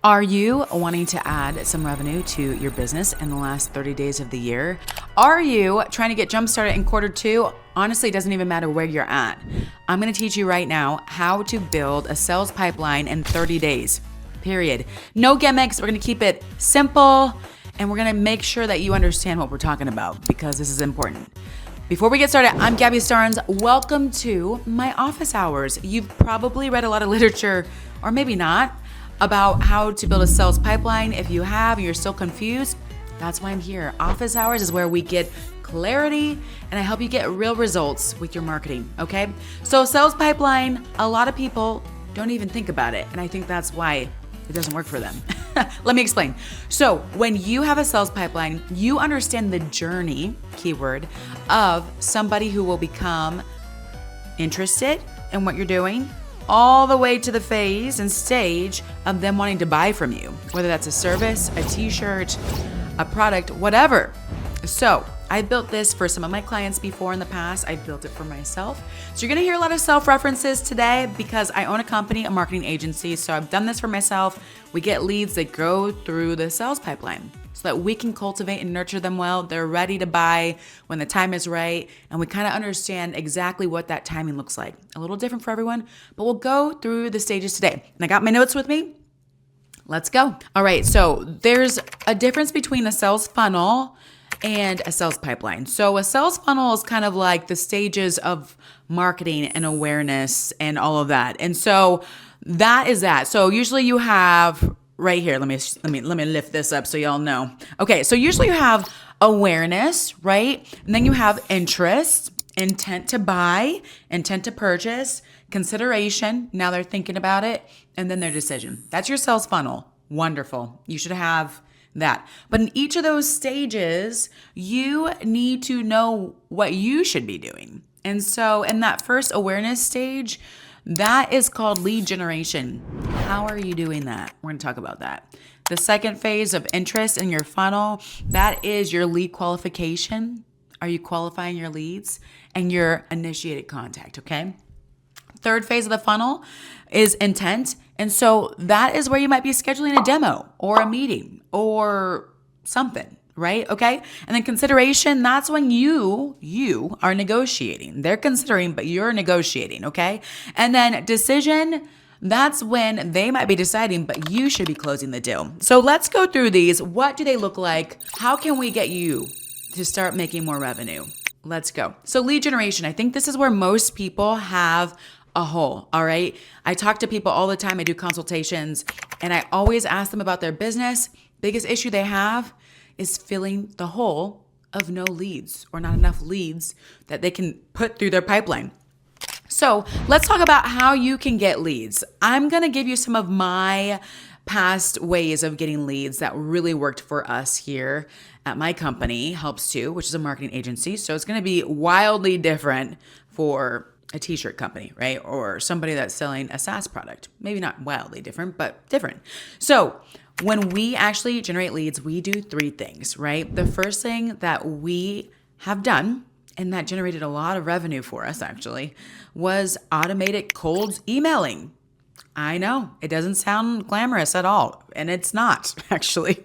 Are you wanting to add some revenue to your business in the last 30 days of the year? Are you trying to get jump started in quarter two? Honestly, it doesn't even matter where you're at. I'm going to teach you right now how to build a sales pipeline in 30 days, period. No gimmicks. We're going to keep it simple, and we're going to make sure that you understand what we're talking about because this is important. Before we get started, I'm Gabby Starnes. Welcome to my office hours. You've probably read a lot of literature, or maybe not, about how to build a sales pipeline. If you have and you're still confused, that's why I'm here. Office hours is where we get clarity and I help you get real results with your marketing, okay? So sales pipeline, a lot of people don't even think about it, and I think that's why it doesn't work for them. Let me explain. So when you have a sales pipeline, you understand the journey, keyword, of somebody who will become interested in what you're doing, all the way to the phase and stage of them wanting to buy from you, whether that's a service, a t-shirt, a product, whatever. So I built this for some of my clients before in the past. I built it for myself. So you're gonna hear a lot of self-references today because I own a company, a marketing agency. So I've done this for myself. We get leads that go through the sales pipeline so that we can cultivate and nurture them well. They're ready to buy when the time is right. And we kind of understand exactly what that timing looks like. A little different for everyone, but we'll go through the stages today. And I got my notes with me. Let's go. All right, so there's a difference between a sales funnel and a sales pipeline. So a sales funnel is kind of like the stages of marketing and awareness and all of that. And so that is that. So usually you have right here, let me lift this up so y'all know. Okay, so usually you have awareness, right? And then you have interest, intent to buy, intent to purchase, consideration, now they're thinking about it, and then their decision. That's your sales funnel. Wonderful. You should have that. But in each of those stages, you need to know what you should be doing. And so in that first awareness stage, that is called lead generation. How are you doing that? We're going to talk about that. The second phase of interest in your funnel, that is your lead qualification. Are you qualifying your leads? And your initiated contact, okay? Third phase of the funnel is intent. And so that is where you might be scheduling a demo or a meeting or something, right? Okay. And then consideration, that's when you are negotiating. They're considering, but you're negotiating, okay? And then decision, that's when they might be deciding, but you should be closing the deal. So let's go through these. What do they look like? How can we get you to start making more revenue? Let's go. So lead generation, I think this is where most people have a hole, all right? I talk to people all the time. I do consultations and I always ask them about their business. Biggest issue they have is filling the hole of no leads or not enough leads that they can put through their pipeline. So let's talk about how you can get leads. I'm going to give you some of my past ways of getting leads that really worked for us here at my company, Helps To, which is a marketing agency. So it's going to be wildly different for a t-shirt company, right? Or somebody that's selling a SaaS product. Maybe not wildly different, but different. So when we actually generate leads, we do three things, right? The first thing that we have done, and that generated a lot of revenue for us actually, was automated cold emailing. I know it doesn't sound glamorous at all, and it's not actually,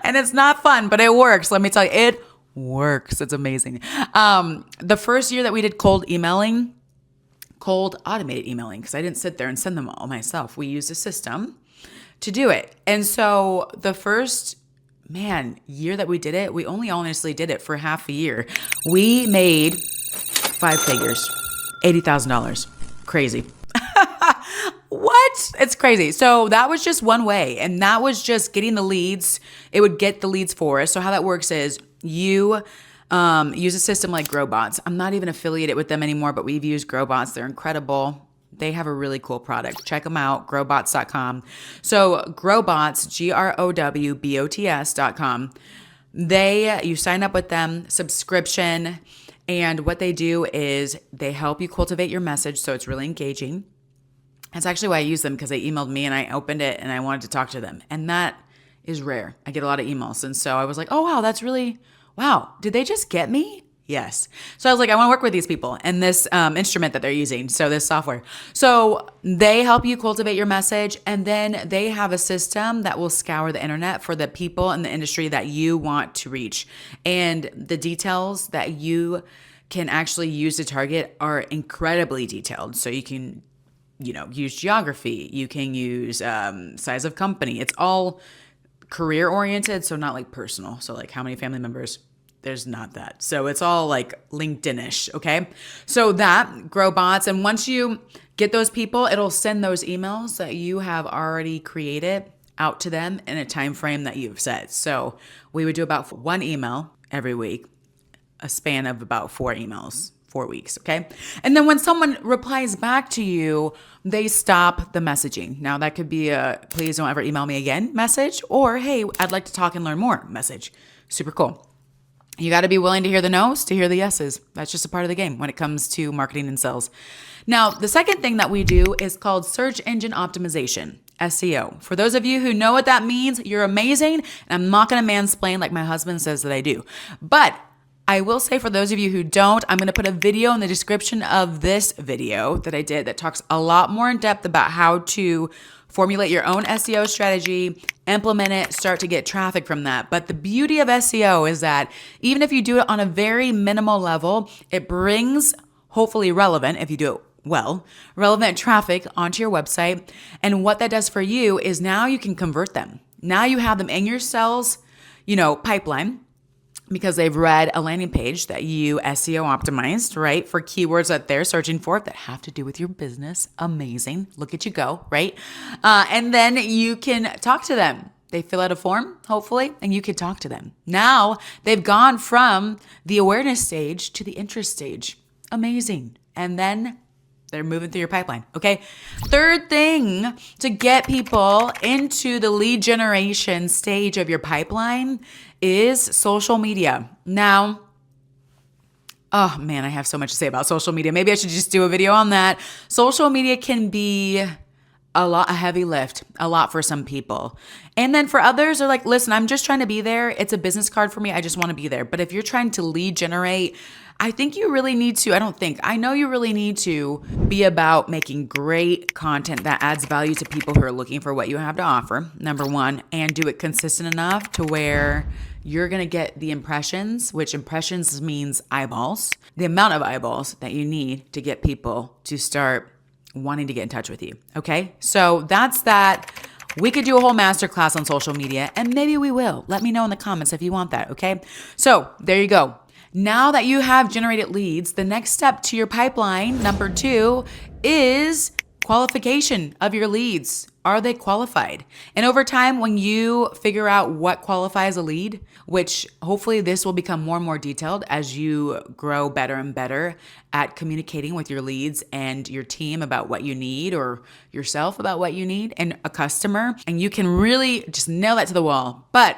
and it's not fun, but it works. Let me tell you, it works. It's amazing. The first year that we did cold automated emailing, because I didn't sit there and send them all myself. We used a system to do it. And so the first, year that we did it, we only honestly did it for half a year. We made 5 figures, $80,000. Crazy. What? It's crazy. So that was just one way. And that was just getting the leads. It would get the leads for us. So how that works is you use a system like GrowBots. I'm not even affiliated with them anymore, but we've used GrowBots. They're incredible. They have a really cool product. Check them out, growbots.com. So GrowBots, GROWBOTS.com. You sign up with them, subscription, and what they do is they help you cultivate your message so it's really engaging. That's actually why I use them, because they emailed me and I opened it and I wanted to talk to them. And that is rare. I get a lot of emails. And so I was like, oh, wow, that's really, wow. Did they just get me? Yes. So I was like, I want to work with these people and this instrument that they're using. So this software. So they help you cultivate your message. And then they have a system that will scour the internet for the people in the industry that you want to reach. And the details that you can actually use to target are incredibly detailed. So you can, use geography. You can use size of company. It's all career oriented. So not like personal. So like how many family members. There's not that. So it's all like LinkedIn-ish, okay? So that, grow bots. And once you get those people, it'll send those emails that you have already created out to them in a time frame that you've set. So we would do about 1 email every week, a span of about 4 emails, 4 weeks, okay? And then when someone replies back to you, they stop the messaging. Now that could be a please don't ever email me again message, or hey, I'd like to talk and learn more message. Super cool. You got to be willing to hear the no's to hear the yeses. That's just a part of the game when it comes to marketing and sales. Now, the second thing that we do is called search engine optimization, SEO. For those of you who know what that means, you're amazing. And I'm not going to mansplain like my husband says that I do. But I will say for those of you who don't, I'm going to put a video in the description of this video that I did that talks a lot more in depth about how to formulate your own SEO strategy, implement it, start to get traffic from that. But the beauty of SEO is that even if you do it on a very minimal level, it brings hopefully relevant, if you do it well, relevant traffic onto your website. And what that does for you is now you can convert them. Now you have them in your sales, pipeline, because they've read a landing page that you SEO optimized, right? For keywords that they're searching for that have to do with your business. Amazing. Look at you go, right? And then you can talk to them. They fill out a form, hopefully, and you can talk to them. Now they've gone from the awareness stage to the interest stage. Amazing. And then they're moving through your pipeline. Okay. Third thing to get people into the lead generation stage of your pipeline is social media. Now, oh man, I have so much to say about social media. Maybe I should just do a video on that. Social media can be a heavy lift, a lot for some people. And then for others, they're like, listen, I'm just trying to be there. It's a business card for me. I just want to be there. But if you're trying to lead generate, I think you really need to, I know you really need to be about making great content that adds value to people who are looking for what you have to offer, number one, and do it consistent enough to where you're going to get the impressions, which impressions means eyeballs, the amount of eyeballs that you need to get people to start wanting to get in touch with you. Okay. So that's that. We could do a whole masterclass on social media, and maybe we will. Let me know in the comments if you want that. Okay. So there you go. Now that you have generated leads, the next step to your pipeline, number 2, is qualification of your leads. Are they qualified? And over time, when you figure out what qualifies a lead, which hopefully this will become more and more detailed as you grow better and better at communicating with your leads and your team about what you need, or yourself about what you need, and a customer, and you can really just nail that to the wall. But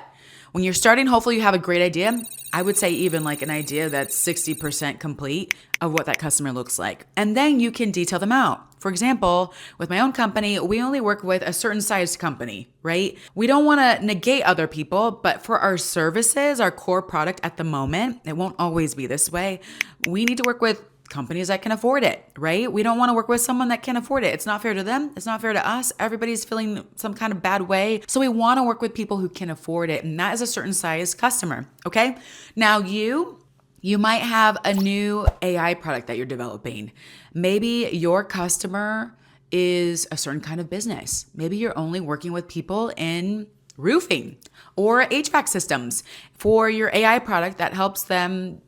when you're starting, hopefully you have a great idea. I would say even like an idea that's 60% complete of what that customer looks like. And then you can detail them out. For example, with my own company, we only work with a certain size company, right? We don't want to negate other people, but for our services, our core product at the moment, it won't always be this way. We need to work with companies that can afford it, right? We don't want to work with someone that can't afford it. It's not fair to them. It's not fair to us. Everybody's feeling some kind of bad way. So we want to work with people who can afford it. And that is a certain size customer. Okay. Now you might have a new AI product that you're developing. Maybe your customer is a certain kind of business. Maybe you're only working with people in roofing or HVAC systems for your AI product that helps them,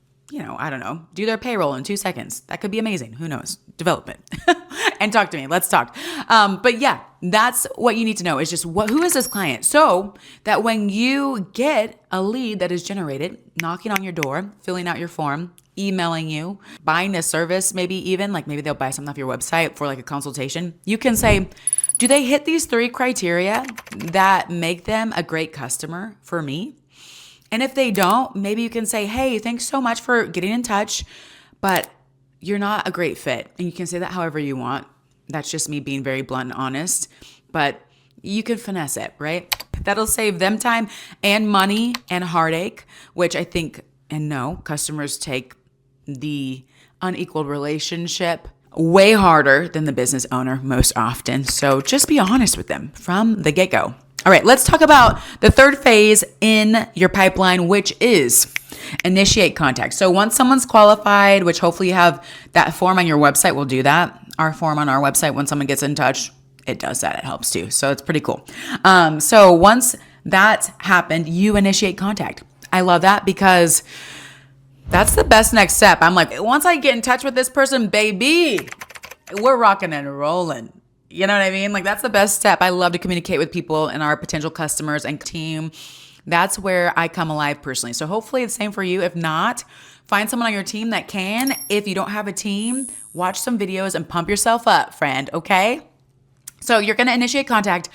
do their payroll in 2 seconds. That could be amazing. Who knows? Develop it and talk to me. Let's talk. But yeah, that's what you need to know is just who is this client? So that when you get a lead that is generated, knocking on your door, filling out your form, emailing you, buying a service, maybe they'll buy something off your website for like a consultation. You can say, do they hit these 3 criteria that make them a great customer for me? And if they don't, maybe you can say, hey, thanks so much for getting in touch, but you're not a great fit. And you can say that however you want. That's just me being very blunt and honest, but you can finesse it, right? That'll save them time and money and heartache, which I think and know customers take the unequal relationship way harder than the business owner most often. So just be honest with them from the get-go. All right, let's talk about the third phase in your pipeline, which is initiate contact. So once someone's qualified, which hopefully you have that form on your website, will do that. Our form on our website, when someone gets in touch, it does that. It helps too. So it's pretty cool. So once that's happened, you initiate contact. I love that because that's the best next step. I'm like, once I get in touch with this person, baby, we're rocking and rolling. You know what I mean? Like, that's the best step. I love to communicate with people and our potential customers and team. That's where I come alive personally. So hopefully it's the same for you. If not, find someone on your team that can. If you don't have a team, watch some videos and pump yourself up, friend, okay? So you're going to initiate contact.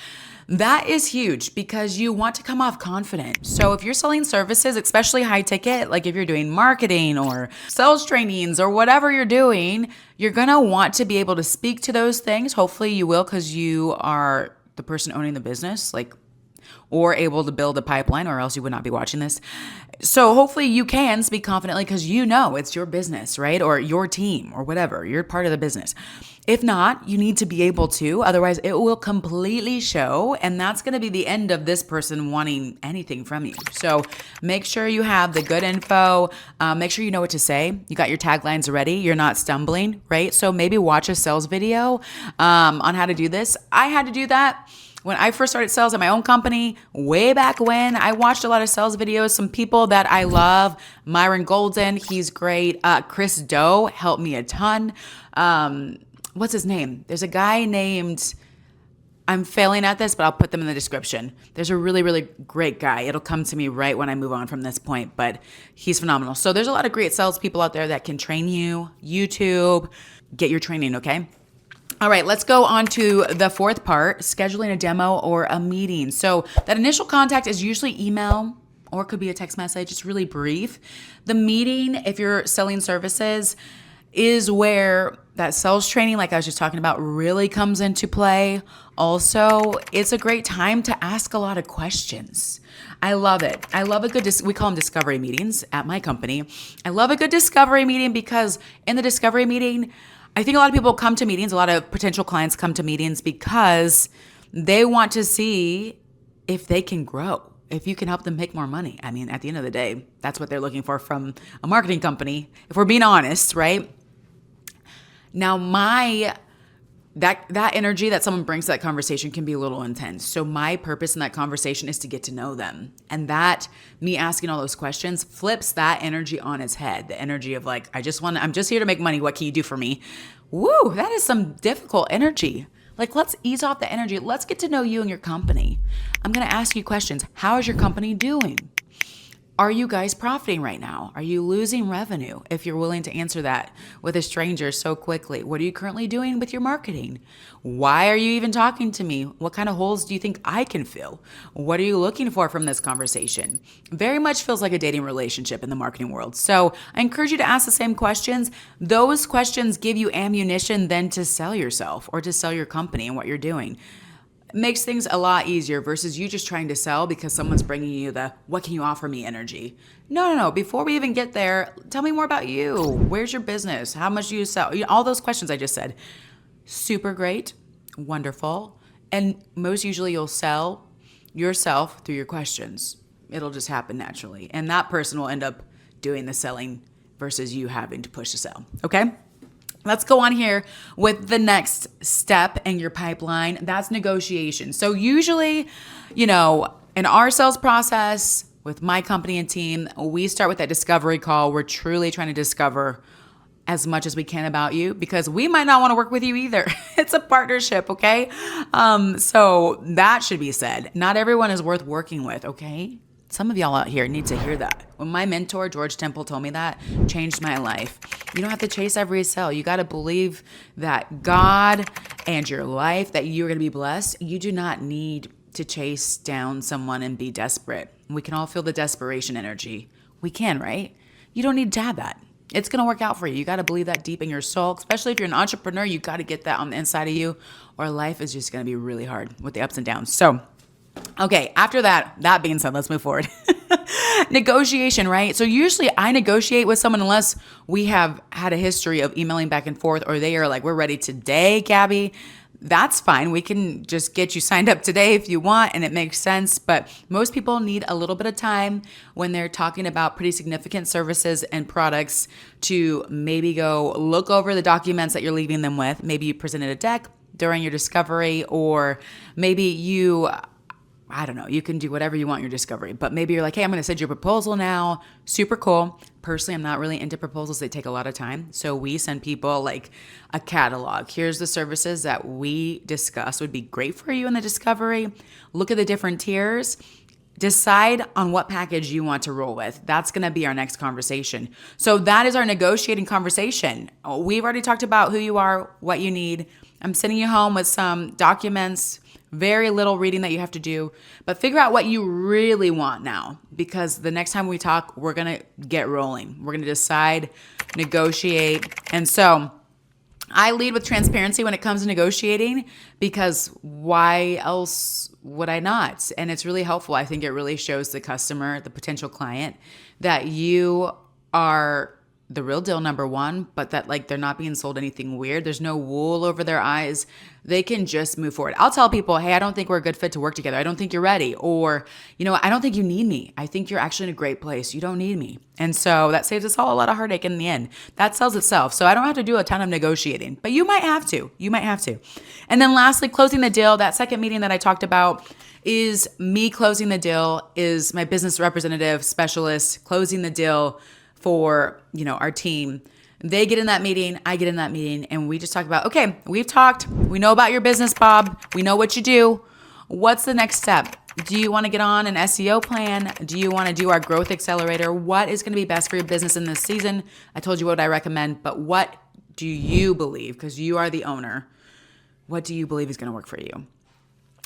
That is huge because you want to come off confident. So if you're selling services, especially high ticket, like if you're doing marketing or sales trainings or whatever you're doing, you're going to want to be able to speak to those things. Hopefully you will, because you are the person owning the business, like, or able to build a pipeline, or else you would not be watching this. So hopefully you can speak confidently because you know it's your business, right? Or your team or whatever. You're part of the business. If not, you need to be able to. Otherwise, it will completely show. And that's going to be the end of this person wanting anything from you. So make sure you have the good info. Make sure you know what to say. You got your taglines ready. You're not stumbling, right? So maybe watch a sales video on how to do this. I had to do that. When I first started sales at my own company, way back when, I watched a lot of sales videos. Some people that I love, Myron Golden, he's great. Chris Doe helped me a ton. What's his name? There's a guy named, I'm failing at this, but I'll put them in the description. There's a really, really great guy. It'll come to me right when I move on from this point, but he's phenomenal. So there's a lot of great salespeople out there that can train you. YouTube, get your training, okay? All right, let's go on to the fourth part, scheduling a demo or a meeting. So that initial contact is usually email or it could be a text message. It's really brief. The meeting, if you're selling services, is where that sales training, like I was just talking about, really comes into play. Also, it's a great time to ask a lot of questions. I love it. I love a good, we call them discovery meetings at my company. I love a good discovery meeting because in the discovery meeting, I think a lot of people come to meetings, a lot of potential clients come to meetings because they want to see if they can grow, if you can help them make more money. I mean, at the end of the day, that's what they're looking for from a marketing company, if we're being honest, right? Now, that energy that someone brings to that conversation can be a little intense. So my purpose in that conversation is to get to know them. And that, me asking all those questions, flips that energy on its head. The energy of like, I'm just here to make money. What can you do for me? Woo, that is some difficult energy. Like, let's ease off the energy. Let's get to know you and your company. I'm going to ask you questions. How is your company doing? Are you guys profiting right now? Are you losing revenue? If you're willing to answer that with a stranger so quickly, what are you currently doing with your marketing? Why are you even talking to me? What kind of holes do you think I can fill? What are you looking for from this conversation? Very much feels like a dating relationship in the marketing world. So I encourage you to ask the same questions. Those questions give you ammunition then to sell yourself or to sell your company and what you're doing. Makes things a lot easier versus you just trying to sell because someone's bringing you the what can you offer me energy. No. Before we even get there, tell me more about you. Where's your business? How much do you sell? All those questions I just said. Super great, wonderful. And most usually you'll sell yourself through your questions. It'll just happen naturally. And that person will end up doing the selling versus you having to push the sell. Okay? Let's go on here with the next step in your pipeline. That's negotiation. So usually, in our sales process with my company and team, we start with that discovery call. We're truly trying to discover as much as we can about you because we might not want to work with you either. It's a partnership, okay? So that should be said. Not everyone is worth working with, okay? Some of y'all out here need to hear that. When my mentor, George Temple, told me that, changed my life. You don't have to chase every sale. You got to believe that God and your life, that you're going to be blessed. You do not need to chase down someone and be desperate. We can all feel the desperation energy. We can, right? You don't need to have that. It's going to work out for you. You got to believe that deep in your soul, especially if you're an entrepreneur. You got to get that on the inside of you, or life is just going to be really hard with the ups and downs. So, okay, after that being said, let's move forward. Negotiation, right? So usually I negotiate with someone unless we have had a history of emailing back and forth, or they are like, we're ready today, Gabby. That's fine. We can just get you signed up today if you want and it makes sense. But most people need a little bit of time when they're talking about pretty significant services and products to maybe go look over the documents that you're leaving them with. Maybe you presented a deck during your discovery, or maybe I don't know, you can do whatever you want in your discovery, but maybe you're like, hey, I'm going to send you a proposal now. Super cool. Personally, I'm not really into proposals. They take a lot of time. So we send people like a catalog. Here's the services that we discuss would be great for you in the discovery. Look at the different tiers. Decide on what package you want to roll with. That's going to be our next conversation. So that is our negotiating conversation. We've already talked about who you are, what you need. I'm sending you home with some documents. Very little reading that you have to do, but figure out what you really want now, because the next time we talk, we're going to get rolling. We're going to decide, negotiate. And so I lead with transparency when it comes to negotiating, because why else would I not? And it's really helpful. I think it really shows the customer, the potential client, that you are the real deal, number one, but that like they're not being sold anything weird. There's no wool over their eyes. They can just move forward. I'll tell people, hey, I don't think we're a good fit to work together. I don't think you're ready. Or, I don't think you need me. I think you're actually in a great place. You don't need me. And so that saves us all a lot of heartache in the end. That sells itself. So I don't have to do a ton of negotiating, but you might have to. And then lastly, closing the deal. That second meeting that I talked about is me closing the deal, is my business representative specialist closing the deal for, our team. They get in that meeting, I get in that meeting, and we just talk about, okay, we've talked. We know about your business, Bob. We know what you do. What's the next step? Do you want to get on an SEO plan? Do you want to do our growth accelerator? What is going to be best for your business in this season? I told you what I recommend, but what do you believe? Because you are the owner. What do you believe is going to work for you?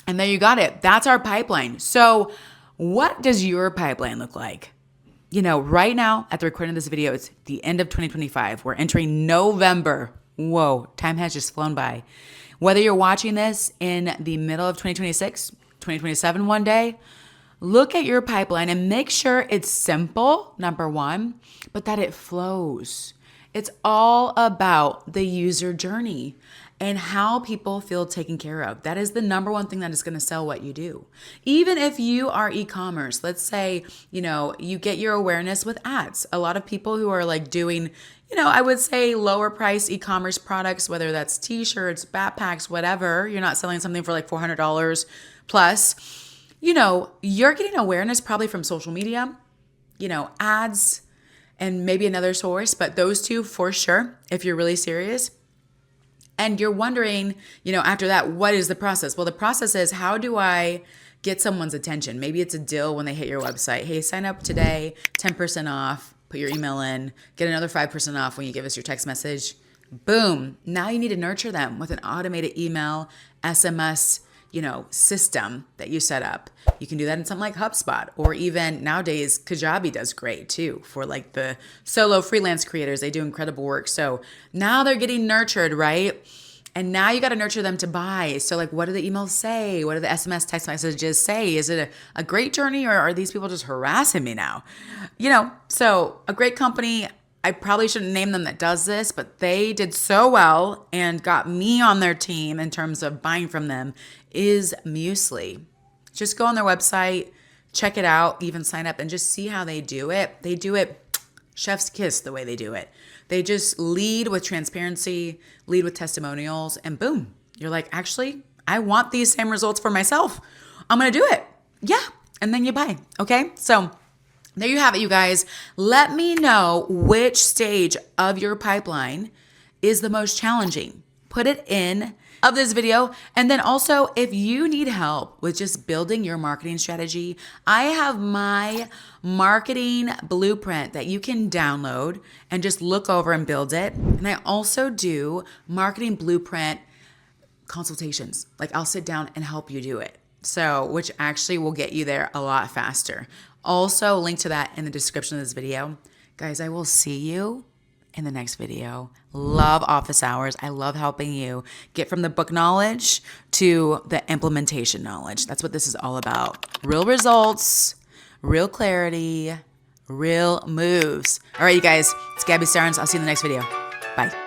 And there you got it. That's our pipeline. So what does your pipeline look like? Right now at the recording of this video, it's the end of 2025. We're entering November. Whoa, time has just flown by. Whether you're watching this in the middle of 2026, 2027 one day, look at your pipeline and make sure it's simple, number one, but that it flows. It's all about the user journey and how people feel taken care of. That is the number one thing that is going to sell what you do. Even if you are e-commerce, let's say, you get your awareness with ads. A lot of people who are like doing, I would say lower price e-commerce products, whether that's t-shirts, backpacks, whatever, you're not selling something for like $400 plus, you're getting awareness probably from social media, ads, and maybe another source, but those two for sure, if you're really serious. And you're wondering, after that, what is the process? Well, the process is, how do I get someone's attention? Maybe it's a deal when they hit your website. Hey, sign up today, 10% off, put your email in, get another 5% off when you give us your text message. Boom. Now you need to nurture them with an automated email, SMS, system that you set up. You can do that in something like HubSpot, or even nowadays, Kajabi does great too for like the solo freelance creators. They do incredible work. So now they're getting nurtured, right? And now you got to nurture them to buy. So like, what do the emails say? What do the SMS text messages say? Is it a great journey, or are these people just harassing me now? So a great company, I probably shouldn't name them, that does this, but they did so well and got me on their team in terms of buying from them, is Muesli. Just go on their website, check it out, even sign up and just see how they do it. They do it chef's kiss the way they do it. They just lead with transparency, lead with testimonials, and boom, you're like, actually, I want these same results for myself. I'm going to do it. Yeah. And then you buy. Okay. So there you have it, you guys. Let me know which stage of your pipeline is the most challenging. Put it in of this video. And then also, if you need help with just building your marketing strategy, I have my marketing blueprint that you can download and just look over and build it. And I also do marketing blueprint consultations. Like, I'll sit down and help you do it. So, which actually will get you there a lot faster. Also, link to that in the description of this video. Guys, I will see you in the next video. Love office hours. I love helping you get from the book knowledge to the implementation knowledge. That's what this is all about. Real results, real clarity, real moves. All right, you guys, it's Gabby Starnes. I'll see you in the next video. Bye.